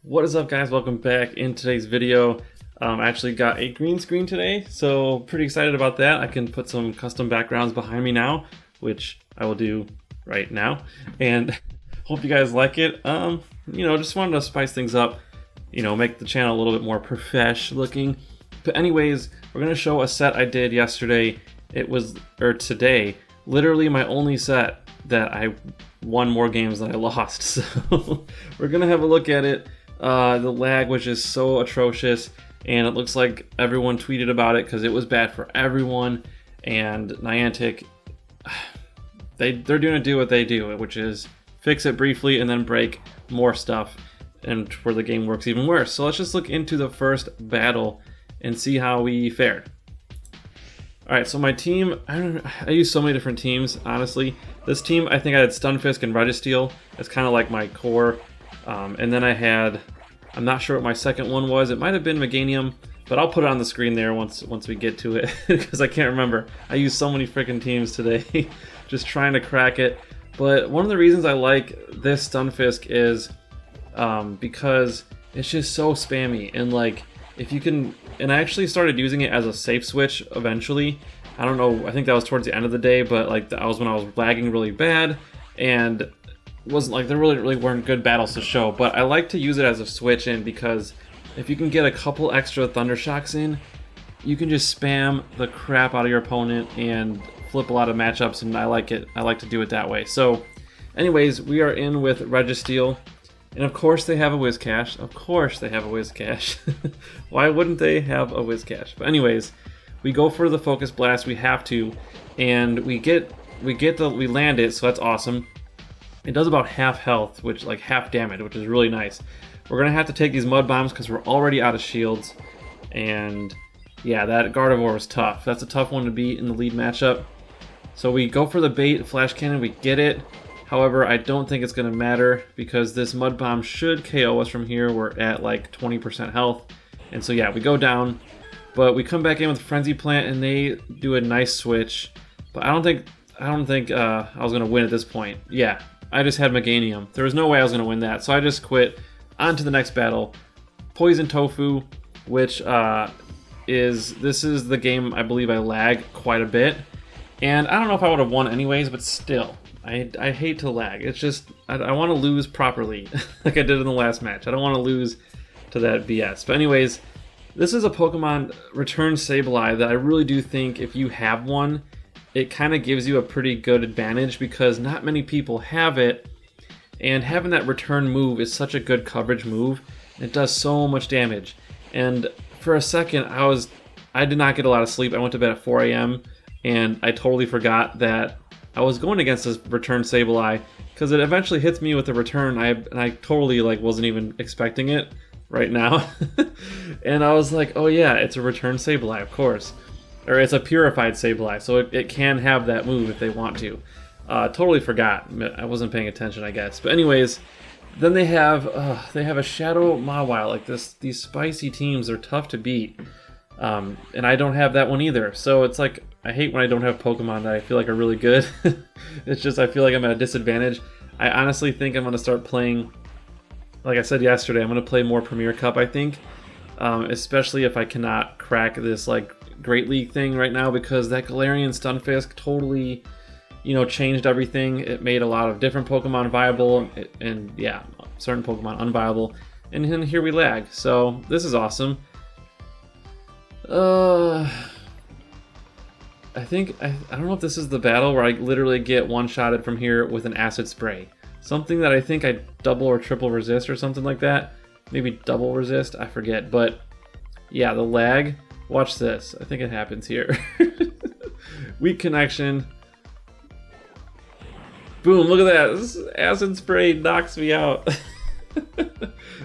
What is up, guys? Welcome back. In today's video, I actually got a green screen today, so pretty excited about that. I can put some custom backgrounds behind me now, which I will do right now, and hope you guys like it. Just wanted to spice things up, make the channel a little bit more profesh looking. But anyways, we're gonna show a set I did yesterday. Today, literally my only set that I won more games than I lost. So we're gonna have a look at it. The lag was just so atrocious, and it looks like everyone tweeted about it because it was bad for everyone. And Niantic, they're gonna do what they do, which is fix it briefly and then break more stuff, and where the game works even worse. So let's just look into the first battle and see how we fared. Alright, so my team, I use so many different teams, honestly. This team, I think I had Stunfisk and Registeel. That's kind of like my core. And then I had, I'm not sure what my second one was. It might have been Meganium, but I'll put it on the screen there once we get to it, because I can't remember. I use so many freaking teams today, just trying to crack it. But one of the reasons I like this Stunfisk is because it's just so spammy, and like, if you can, and I actually started using it as a safe switch eventually. I don't know, I think that was towards the end of the day, but like that was when I was lagging really bad, and it wasn't like, there really weren't good battles to show. But I like to use it as a switch in, because if you can get a couple extra Thunder Shocks in, you can just spam the crap out of your opponent and flip a lot of matchups, and I like it. I like to do it that way. So anyways, we are in with Registeel. And of course they have a Whiscash. Of course they have a Whiscash. Why wouldn't they have a Whiscash? But anyways, we go for the Focus Blast. We have to, and we land it, so that's awesome. It does about half health, which like half damage, which is really nice. We're gonna have to take these Mud Bombs because we're already out of shields, and yeah, that Gardevoir was tough. That's a tough one to beat in the lead matchup. So we go for the bait Flash Cannon. We get it. However, I don't think it's going to matter, because this Mud Bomb should KO us from here. We're at like 20% health. And so yeah, we go down. But we come back in with Frenzy Plant, and they do a nice switch. But I don't think I was going to win at this point. Yeah, I just had Meganium. There was no way I was going to win that. So I just quit. On to the next battle. Poison Tofu, which this is the game I believe I lag quite a bit. And I don't know if I would have won anyways, but still. I hate to lag. It's just, I want to lose properly, like I did in the last match. I don't want to lose to that BS. But anyways, this is a Pokemon Return Sableye that I really do think if you have one, it kind of gives you a pretty good advantage, because not many people have it. And having that return move is such a good coverage move. It does so much damage. And for a second, I did not get a lot of sleep. I went to bed at 4 a.m. and I totally forgot that I was going against this Return Sableye, because it eventually hits me with a return, and I totally like wasn't even expecting it right now. And I was like, oh yeah, it's a Return Sableye, of course. Or it's a Purified Sableye, so it can have that move if they want to. Totally forgot. I wasn't paying attention, I guess. But anyways, then they have a Shadow Mawile. Like these spicy teams are tough to beat. And I don't have that one either. So it's like, I hate when I don't have Pokemon that I feel like are really good. It's just, I feel like I'm at a disadvantage. I honestly think I'm going to start playing, like I said yesterday, I'm going to play more Premier Cup, I think. Especially if I cannot crack this like Great League thing right now, because that Galarian Stunfisk totally, changed everything. It made a lot of different Pokemon viable, and yeah, certain Pokemon unviable. And then here we lag. So this is awesome. I don't know if this is the battle where I literally get one-shotted from here with an Acid Spray. Something that I think I double or triple resist or something like that. Maybe double resist, I forget. But yeah, the lag. Watch this. I think it happens here. Weak connection. Boom, look at that. This Acid Spray knocks me out.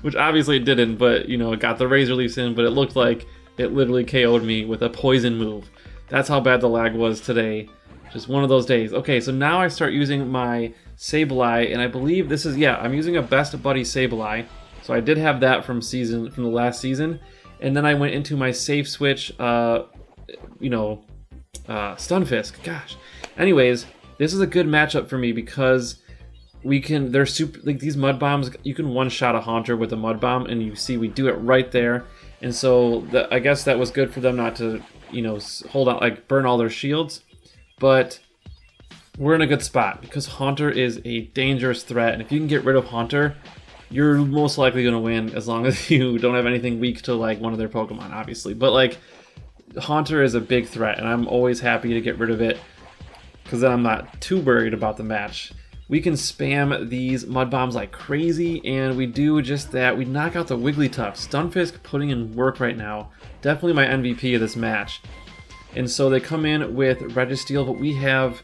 Which obviously it didn't, but it got the Razor Leafs in, but it looked like it literally KO'd me with a poison move. That's how bad the lag was today. Just one of those days. Okay, so now I start using my Sableye, and I believe this is, yeah, I'm using a Best Buddy Sableye. So I did have that from the last season. And then I went into my safe switch, Stunfisk. Gosh. Anyways, this is a good matchup for me, because they're super, like these mud bombs, you can one-shot a Haunter with a mud bomb, and you see we do it right there. And so I guess that was good for them not to, you know, hold out, like burn all their shields. But we're in a good spot because Haunter is a dangerous threat, and if you can get rid of Haunter, you're most likely going to win as long as you don't have anything weak to like one of their Pokemon, obviously. But like Haunter is a big threat, and I'm always happy to get rid of it because then I'm not too worried about the match. We can spam these mud bombs like crazy, and we do just that. We knock out the Wigglytuff. Stunfisk putting in work right now. Definitely my MVP of this match. And so they come in with Registeel, but we have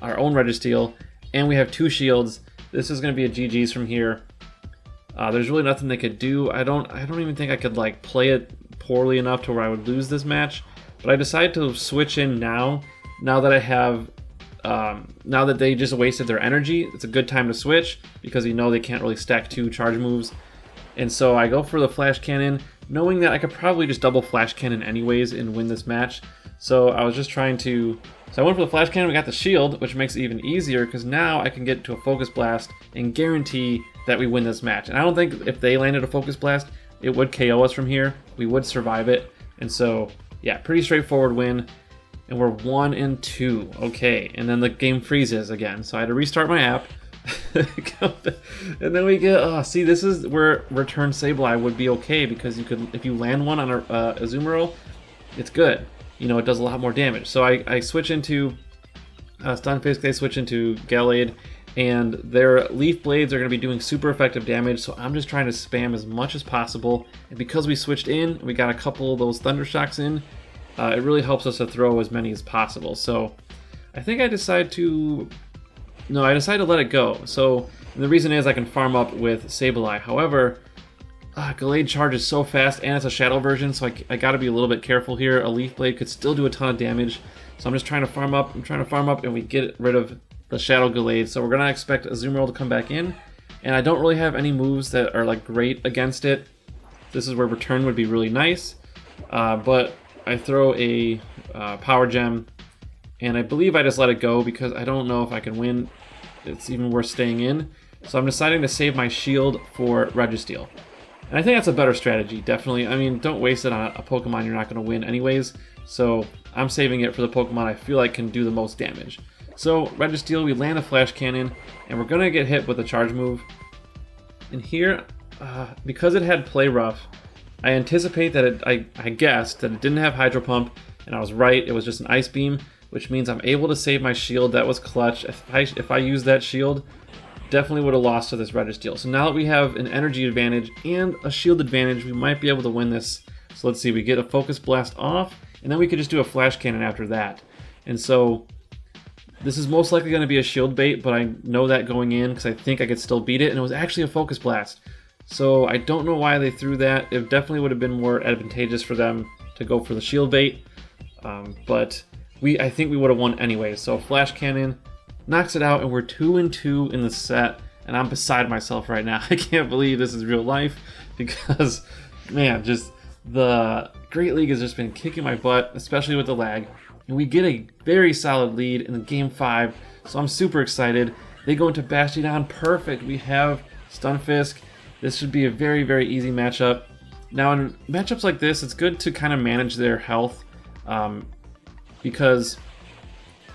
our own Registeel, and we have 2 shields. This is going to be a GG's from here. There's really nothing they could do. I don't even think I could like play it poorly enough to where I would lose this match. But I decided to switch in now that I have. Now that they just wasted their energy, it's a good time to switch because you know they can't really stack 2 charge moves. And so I go for the Flash Cannon, knowing that I could probably just double Flash Cannon anyways and win this match. So I was just trying to... So I went for the Flash Cannon, we got the shield, which makes it even easier because now I can get to a Focus Blast and guarantee that we win this match. And I don't think if they landed a Focus Blast, it would KO us from here. We would survive it. And so, yeah, pretty straightforward win. And we're 1-2. Okay, and then the game freezes again. So I had to restart my app. And then we get, see, this is where Return Sableye would be okay because you could, if you land one on a Azumarill, it's good. You know, it does a lot more damage. So I switch into Stunfisk, they switch into Gallade, and their Leaf Blades are going to be doing super effective damage, so I'm just trying to spam as much as possible. And because we switched in, we got a couple of those Thunder Shocks in, it really helps us to throw as many as possible. So I think I decided to let it go. So the reason is I can farm up with Sableye. However, Gallade charges so fast, and it's a Shadow version, so I gotta be a little bit careful here. A Leaf Blade could still do a ton of damage, so I'm just trying to farm up. And we get rid of the Shadow Gallade. So we're gonna expect Azumarill to come back in, and I don't really have any moves that are like great against it. This is where Return would be really nice, but I throw a Power Gem, and I believe I just let it go because I don't know if I can win. It's even worth staying in. So I'm deciding to save my shield for Registeel. And I think that's a better strategy, definitely. I mean, don't waste it on a Pokemon you're not going to win anyways. So I'm saving it for the Pokemon I feel like can do the most damage. So Registeel, we land a Flash Cannon, and we're going to get hit with a Charge move. And here, because it had Play Rough, I anticipate that I guessed that it didn't have Hydro Pump, and I was right. It was just an Ice Beam, which means I'm able to save my shield. That was clutch. If I used that shield, definitely would have lost to this Registeel. So now that we have an energy advantage and a shield advantage, we might be able to win this. So let's see, we get a Focus Blast off, and then we could just do a Flash Cannon after that. And so this is most likely going to be a shield bait, but I know that going in because I think I could still beat it, and it was actually a Focus Blast. So I don't know why they threw that. It definitely would have been more advantageous for them to go for the shield bait, but I think we would have won anyway. So Flash Cannon knocks it out, and we're 2-2 in the set, and I'm beside myself right now. I can't believe this is real life because, man, just the Great League has just been kicking my butt, especially with the lag. And we get a very solid lead in the Game 5, so I'm super excited. They go into Bastiodon, perfect. We have Stunfisk. This should be a very, very easy matchup. Now, in matchups like this, it's good to kind of manage their health because,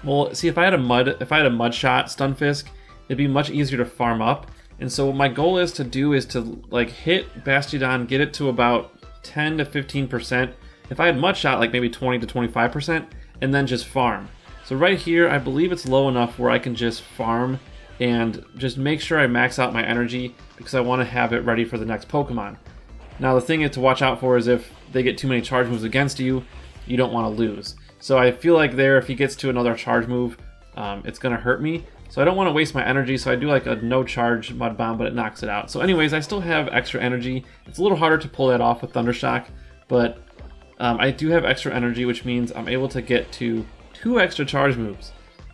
well, see, if I had a mud shot Stunfisk, it'd be much easier to farm up. And so what my goal is to like hit Bastiodon, get it to about 10 to 15%. If I had mud shot, like maybe 20 to 25%, and then just farm. So right here, I believe it's low enough where I can just farm and just make sure I max out my energy because I want to have it ready for the next Pokemon. Now the thing to watch out for is if they get too many charge moves against you, you don't want to lose. So I feel like there, if he gets to another charge move, it's going to hurt me. So I don't want to waste my energy, so I do like a no charge Mud Bomb, but it knocks it out. So anyways, I still have extra energy. It's a little harder to pull that off with Thunder Shock, but I do have extra energy, which means I'm able to get to 2 extra charge moves.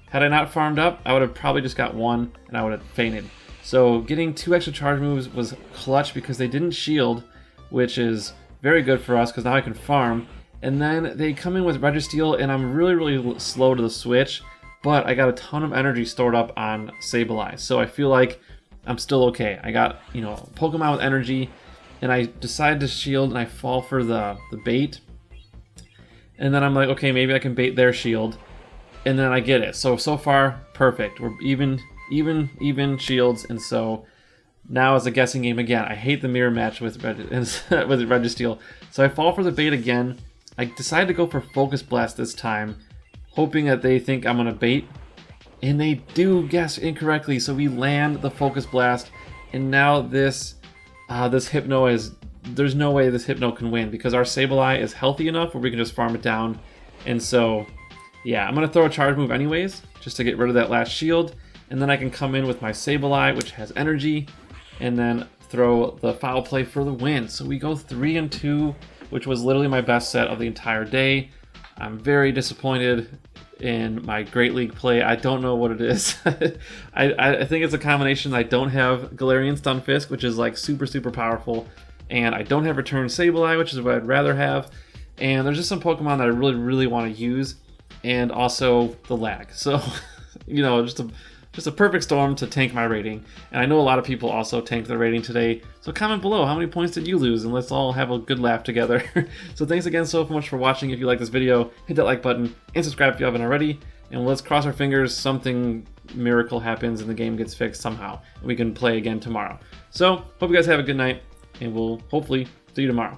Had I not farmed up, I would have probably just got 1 and I would have fainted. So getting 2 extra charge moves was clutch because they didn't shield, which is very good for us because now I can farm. And then they come in with Registeel, and I'm really, really slow to the switch. but I got a ton of energy stored up on Sableye, so I feel like I'm still okay. I got, you know, Pokemon with energy, and I decide to shield, and I fall for the bait. And then I'm like, okay, maybe I can bait their shield. And then I get it. So far, perfect. We're even shields. And so now it's a guessing game again. I hate the mirror match with Registeel. So I fall for the bait again. I decide to go for Focus Blast this time, hoping that they think I'm going to bait. And they do guess incorrectly. So we land the Focus Blast. And now this Hypno is... There's no way this Hypno can win because our Sableye is healthy enough where we can just farm it down. And so, yeah, I'm going to throw a charge move anyways, just to get rid of that last shield. And then I can come in with my Sableye, which has energy, and then throw the Foul Play for the win. So we go 3-2, which was literally my best set of the entire day. I'm very disappointed in my Great League play. I don't know what it is. I think it's a combination. I don't have Galarian Stunfisk, which is like super powerful. And I don't have Return Sableye, which is what I'd rather have. And there's just some Pokemon that I really want to use. And also the lag. So, you know, just a perfect storm to tank my rating. And I know a lot of people also tanked their rating today. So comment below, how many points did you lose? And let's all have a good laugh together. So thanks again so much for watching. If you like this video, hit that like button and subscribe if you haven't already. And let's cross our fingers something miracle happens and the game gets fixed somehow. And we can play again tomorrow. So, hope you guys have a good night. And we'll hopefully see you tomorrow.